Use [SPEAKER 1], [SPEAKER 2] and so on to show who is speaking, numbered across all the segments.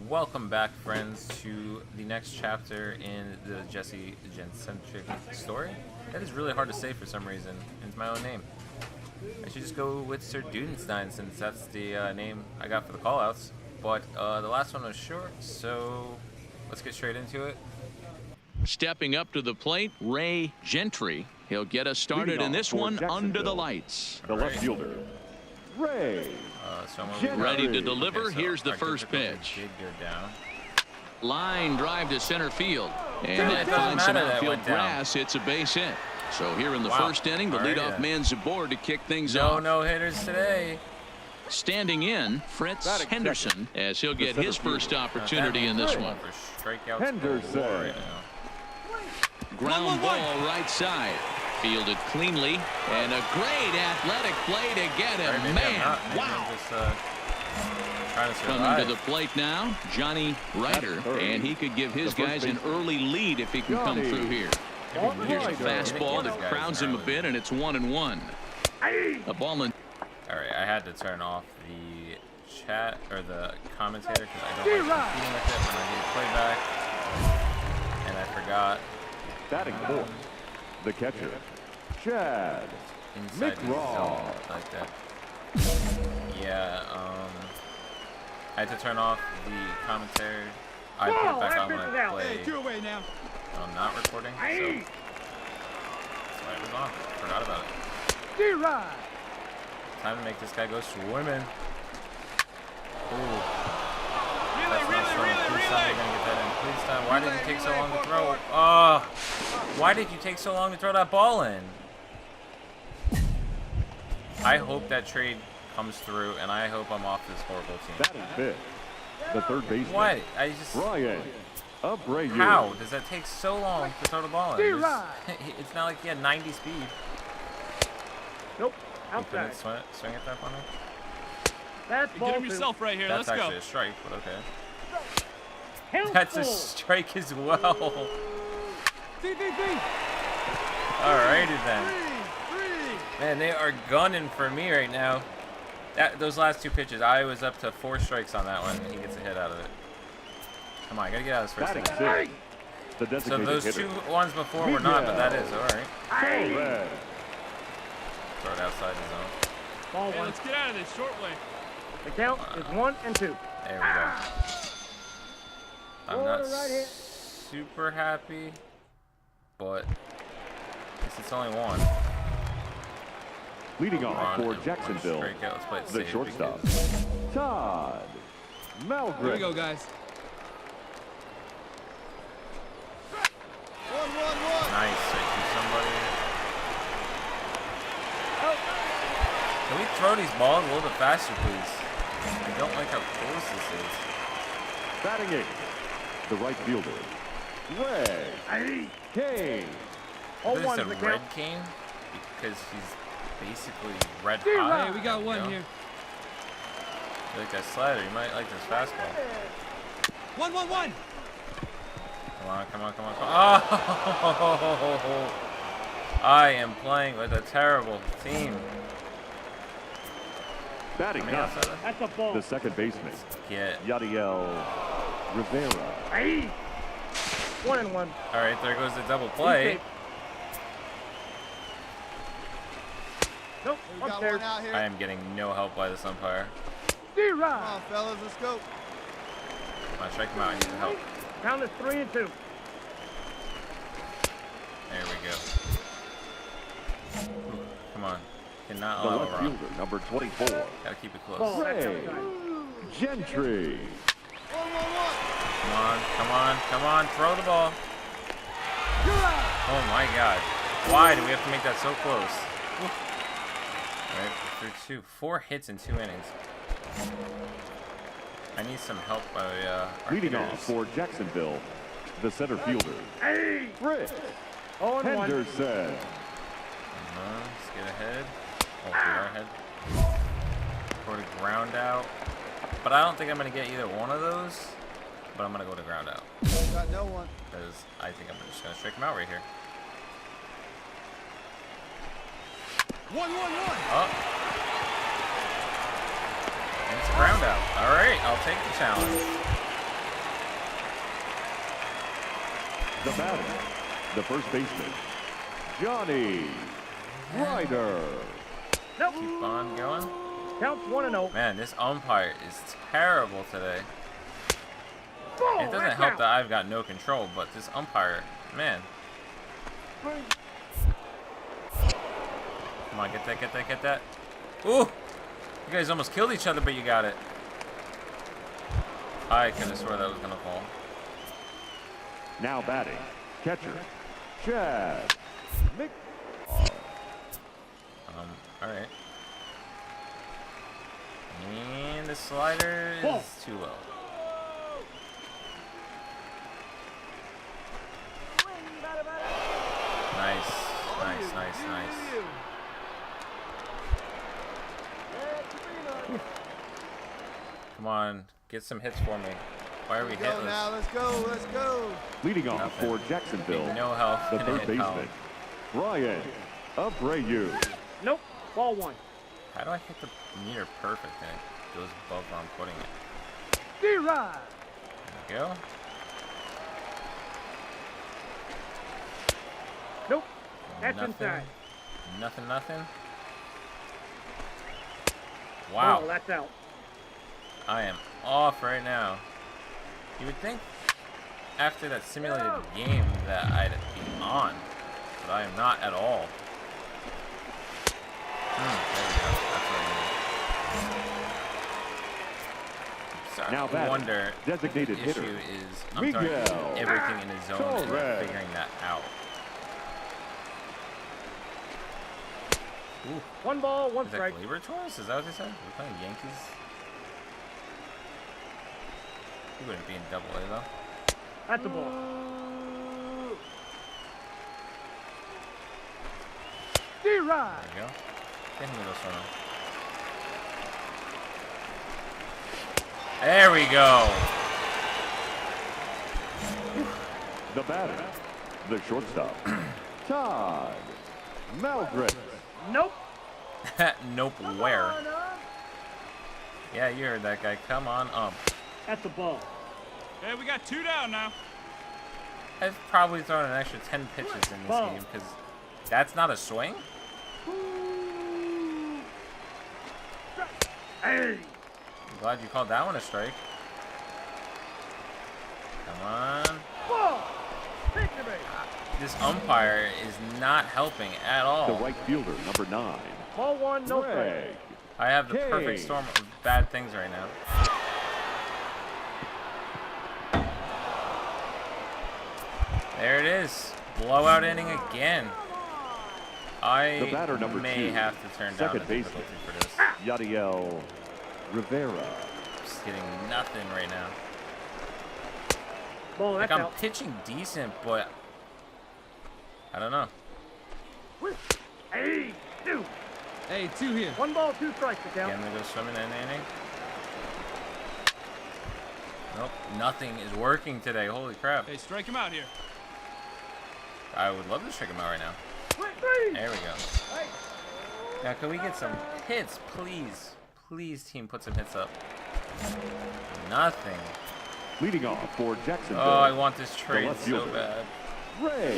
[SPEAKER 1] Welcome back, friends, to the next chapter in the Jesse Jensentric story. That is really hard to say for some reason. It's my own name. I should just go with Sir Dudenstein since that's the name I got for the callouts. But the last one was short, so let's get straight into it.
[SPEAKER 2] Stepping up to the plate, Ray Gentry. He'll get us started in this one under the lights.
[SPEAKER 3] The left fielder, Ray.
[SPEAKER 2] Ready to deliver. Here's the first pitch. Line drive to center field. And that finds some outfield grass. It's a base hit. So here in the first inning, the leadoff man's aboard to kick things off.
[SPEAKER 1] No hitters today.
[SPEAKER 2] Standing in, Fritz Henderson, as he'll get his first opportunity in this one.
[SPEAKER 3] Henderson.
[SPEAKER 2] Ground ball right side. Fielded cleanly, and a great athletic play to get him. Man, wow. Coming to the plate now, Johnny Ryder, and he could give his guys an early lead if he can come through here. Here's a fastball that crowds him a bit, and it's 1-1. A ball in.
[SPEAKER 1] All right, I had to turn off the chat or the commentator because I don't like competing with it when I do playback, and I forgot.
[SPEAKER 3] Batting fourth, the catcher, Chad McGraw.
[SPEAKER 1] Like that. Yeah, I had to turn off the commentary. I put it back on when I play. I'm not recording, so that's why it was on. Forgot about it. Time to make this guy go swimming. Ooh. Please stop. Why did you take so long to throw? Oh, why did you take so long to throw that ball in? I hope that trade comes through, and I hope I'm off this horrible team.
[SPEAKER 3] Batting fifth, the third baseman.
[SPEAKER 1] What? I just.
[SPEAKER 3] Ryan Abreu.
[SPEAKER 1] How does that take so long to throw the ball in? It's not like he had 90 speed.
[SPEAKER 4] Nope.
[SPEAKER 1] You couldn't swing it that funny?
[SPEAKER 4] That's ball.
[SPEAKER 5] Get him yourself right here.
[SPEAKER 1] That's
[SPEAKER 5] Let's
[SPEAKER 1] actually
[SPEAKER 5] go.
[SPEAKER 1] a strike, but okay.
[SPEAKER 4] Helpful.
[SPEAKER 1] That's a strike as well. Alrighty then. Man, they are gunning for me right now. Those last two pitches, I was up to 4 strikes on that one, and he gets a hit out of it. Come on, I gotta get out of this first inning. So those two ones before were not, but that is alright. Throw it outside the zone.
[SPEAKER 4] Ball
[SPEAKER 5] Hey,
[SPEAKER 4] one.
[SPEAKER 5] let's get out of this short way.
[SPEAKER 4] The count is 1-2.
[SPEAKER 1] There we go. I'm not super happy, but I guess it's only one.
[SPEAKER 3] Leading off for Jacksonville,
[SPEAKER 1] Let's play it
[SPEAKER 3] the
[SPEAKER 1] safe
[SPEAKER 3] shortstop,
[SPEAKER 1] because
[SPEAKER 3] Todd Malgren.
[SPEAKER 5] Here we go, guys.
[SPEAKER 1] nice. Thank you, somebody. Can we throw these balls a little bit faster, please? I don't like how close this is.
[SPEAKER 3] Batting eighth, the right fielder, Ray Kane.
[SPEAKER 1] This is a red cane because he's basically red hot.
[SPEAKER 5] Hey, we got one here.
[SPEAKER 1] You like that slider? You might like this fastball.
[SPEAKER 5] 1-1-1.
[SPEAKER 1] Come on. Oh! I am playing with a terrible team.
[SPEAKER 3] Batting ninth,
[SPEAKER 4] That's a ball.
[SPEAKER 3] the second baseman,
[SPEAKER 1] Get.
[SPEAKER 3] Yadiel Rivera.
[SPEAKER 4] 1-1.
[SPEAKER 1] All right, there goes the double play.
[SPEAKER 4] Nope. Upstairs.
[SPEAKER 1] I am getting no help by this umpire.
[SPEAKER 4] Come on,
[SPEAKER 5] fellas, let's go.
[SPEAKER 1] Come on, strike him out. I need some help.
[SPEAKER 4] Count is 3-2.
[SPEAKER 1] There we go. Ooh, come on. Cannot
[SPEAKER 3] The
[SPEAKER 1] allow a
[SPEAKER 3] left
[SPEAKER 1] run.
[SPEAKER 3] fielder, number 24,
[SPEAKER 1] Gotta keep it close.
[SPEAKER 4] Ball.
[SPEAKER 3] Ray Gentry.
[SPEAKER 1] Come on. Throw the ball. Oh my God. Why do we have to make that so close? All right, through 4 hits in 2 innings. I need some help by our
[SPEAKER 3] Leading
[SPEAKER 1] hitters.
[SPEAKER 3] off for Jacksonville, the center fielder, Fritz
[SPEAKER 4] 0-1.
[SPEAKER 3] Henderson.
[SPEAKER 1] Let's get ahead. Oh, we are ahead. Go to ground out. But I don't think I'm going to get either one of those. But I'm going to go to ground out.
[SPEAKER 5] Got no one.
[SPEAKER 1] Because I think I'm just going to strike him out right here.
[SPEAKER 5] 1-1-1.
[SPEAKER 1] Oh. And it's a ground out. All right, I'll take the challenge.
[SPEAKER 3] The batter, the first baseman, Johnny Ryder.
[SPEAKER 4] Nope.
[SPEAKER 1] Keep on going.
[SPEAKER 4] Counts 1-0.
[SPEAKER 1] Man, this umpire is terrible today.
[SPEAKER 4] Ball,
[SPEAKER 1] It doesn't
[SPEAKER 4] that's
[SPEAKER 1] help
[SPEAKER 4] out.
[SPEAKER 1] that I've got no control, but this umpire, man. Come on, get that, get that, get that. Ooh! You guys almost killed each other, but you got it. I could have swore that was gonna fall.
[SPEAKER 3] Now batting, catcher, Chad Mick.
[SPEAKER 1] Alright. And the slider
[SPEAKER 4] Ball.
[SPEAKER 1] is too low. Nice, nice, nice, nice. Come on, get some hits for me. Why are we
[SPEAKER 5] Go now,
[SPEAKER 1] hitless?
[SPEAKER 5] let's go, let's go.
[SPEAKER 3] Leading off
[SPEAKER 1] Nothing.
[SPEAKER 3] for Jacksonville,
[SPEAKER 1] No health.
[SPEAKER 3] the
[SPEAKER 1] Gonna
[SPEAKER 3] third
[SPEAKER 1] hit health.
[SPEAKER 3] baseman, Ryan Abreu.
[SPEAKER 4] Nope. Ball 1.
[SPEAKER 1] How do I hit the meter perfect and it goes above where I'm putting it?
[SPEAKER 4] D-Ride.
[SPEAKER 1] There we go.
[SPEAKER 4] Nope. That's
[SPEAKER 1] Nothing.
[SPEAKER 4] inside.
[SPEAKER 1] Nothing, nothing. Wow.
[SPEAKER 4] Oh, that's out.
[SPEAKER 1] I am off right now. You would think after that simulated game that I'd be on, but I am not at all. There we go. That's what I need.
[SPEAKER 3] Now
[SPEAKER 1] I
[SPEAKER 3] batting,
[SPEAKER 1] wonder
[SPEAKER 3] designated
[SPEAKER 1] the issue
[SPEAKER 3] hitter,
[SPEAKER 1] is I'm throwing
[SPEAKER 3] Miguel
[SPEAKER 1] everything in his zone and
[SPEAKER 3] Torres.
[SPEAKER 1] not figuring that out. Ooh.
[SPEAKER 4] 1 ball, 1
[SPEAKER 1] Is that
[SPEAKER 4] strike.
[SPEAKER 1] Glaber Torres? Is that what they said? We're playing Yankees? He wouldn't be in double A though.
[SPEAKER 4] That's a ball. D-Ride.
[SPEAKER 1] There you go. Get him to go swimming. There we go.
[SPEAKER 3] The batter, the shortstop, Todd Maldred.
[SPEAKER 4] Nope.
[SPEAKER 1] Nope, where? Yeah, you heard that guy. Come on,
[SPEAKER 4] That's a ball.
[SPEAKER 5] Hey, we got 2 down now.
[SPEAKER 1] I've probably thrown an extra 10 pitches in this
[SPEAKER 4] Ball.
[SPEAKER 1] game because that's not a swing?
[SPEAKER 4] Hey.
[SPEAKER 1] I'm glad you called that one a strike. Come on.
[SPEAKER 4] Ball. Take the base.
[SPEAKER 1] This umpire is not helping at
[SPEAKER 3] The
[SPEAKER 1] all.
[SPEAKER 3] right fielder, number 9,
[SPEAKER 4] Ball 1, no
[SPEAKER 3] Greg.
[SPEAKER 4] strike.
[SPEAKER 1] I have the
[SPEAKER 3] King.
[SPEAKER 1] perfect storm of bad things right now. There it is. Blowout inning again.
[SPEAKER 3] The
[SPEAKER 1] I
[SPEAKER 3] batter, number
[SPEAKER 1] may
[SPEAKER 3] 2,
[SPEAKER 1] have to turn down the
[SPEAKER 3] second baseman.
[SPEAKER 1] difficulty for this.
[SPEAKER 3] Yadiel Rivera.
[SPEAKER 1] Just getting nothing right now.
[SPEAKER 4] Ball,
[SPEAKER 1] Like
[SPEAKER 4] that's
[SPEAKER 1] I'm
[SPEAKER 4] out.
[SPEAKER 1] pitching decent, but I don't know.
[SPEAKER 4] Hey, 2.
[SPEAKER 5] Hey, 2 here.
[SPEAKER 4] 1 ball, 2 strikes to count.
[SPEAKER 1] Again, they go swimming in the inning. Nope, nothing is working today. Holy crap.
[SPEAKER 5] Hey, strike him out here.
[SPEAKER 1] I would love to strike him out right now.
[SPEAKER 4] 3.
[SPEAKER 1] There we go. Now, can we get some hits, please? Please, team, put some hits up. Nothing.
[SPEAKER 3] Leading off for Jacksonville,
[SPEAKER 1] Oh, I want this trade
[SPEAKER 3] left
[SPEAKER 1] so
[SPEAKER 3] fielder.
[SPEAKER 1] bad.
[SPEAKER 3] Ray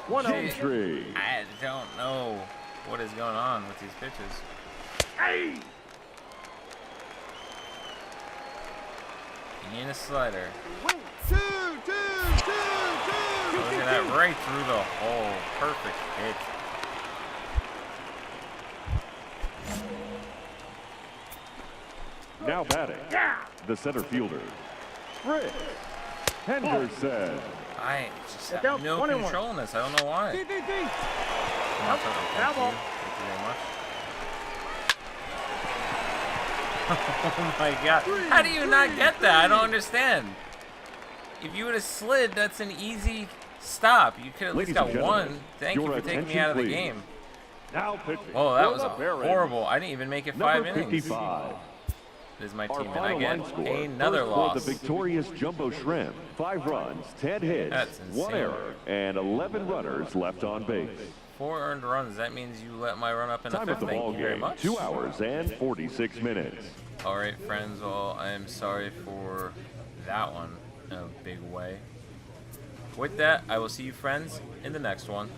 [SPEAKER 4] 1-0.
[SPEAKER 3] Gentry.
[SPEAKER 1] I don't know what is going on with these pitches.
[SPEAKER 4] Hey.
[SPEAKER 1] And a slider.
[SPEAKER 5] 2, 2, 2, 2.
[SPEAKER 1] Look at that, right through the hole. Perfect hit.
[SPEAKER 3] Now batting, the center fielder, Rick Henderson.
[SPEAKER 1] I just
[SPEAKER 4] It's
[SPEAKER 1] have
[SPEAKER 4] out,
[SPEAKER 1] no
[SPEAKER 4] 21.
[SPEAKER 1] control in this. I don't know why.
[SPEAKER 5] D, D, D.
[SPEAKER 1] Come on,
[SPEAKER 4] Nope,
[SPEAKER 1] Toto,
[SPEAKER 4] foul
[SPEAKER 1] thank
[SPEAKER 4] ball.
[SPEAKER 1] you. Thank you very much. Oh my god. How do you not get that? I don't understand. If you would have slid, that's an easy stop. You could at least
[SPEAKER 3] Ladies
[SPEAKER 1] got
[SPEAKER 3] and gentlemen,
[SPEAKER 1] one. Thank you
[SPEAKER 3] your
[SPEAKER 1] for taking me
[SPEAKER 3] attention,
[SPEAKER 1] out of the
[SPEAKER 3] please.
[SPEAKER 1] game.
[SPEAKER 3] Now pitching.
[SPEAKER 1] Oh, that
[SPEAKER 3] for
[SPEAKER 1] was
[SPEAKER 3] the Barons,
[SPEAKER 1] horrible. I didn't even make it 5
[SPEAKER 3] number
[SPEAKER 1] innings.
[SPEAKER 3] 55.
[SPEAKER 1] This is my
[SPEAKER 3] Our
[SPEAKER 1] team, and I
[SPEAKER 3] final
[SPEAKER 1] get
[SPEAKER 3] line score,
[SPEAKER 1] another
[SPEAKER 3] first for
[SPEAKER 1] loss.
[SPEAKER 3] the victorious Jumbo Shrimp. 5 runs, 10 hits,
[SPEAKER 1] That's
[SPEAKER 3] 1
[SPEAKER 1] insane.
[SPEAKER 3] error, and 11 runners left on base.
[SPEAKER 1] 4 earned runs. That means you let my run up in the
[SPEAKER 3] Time
[SPEAKER 1] 5th.
[SPEAKER 3] of the
[SPEAKER 1] Thank
[SPEAKER 3] ball
[SPEAKER 1] you very
[SPEAKER 3] game,
[SPEAKER 1] much.
[SPEAKER 3] 2 hours and 46 minutes.
[SPEAKER 1] All right, friends. Well, I am sorry for that one in a big way. With that, I will see you friends in the next one.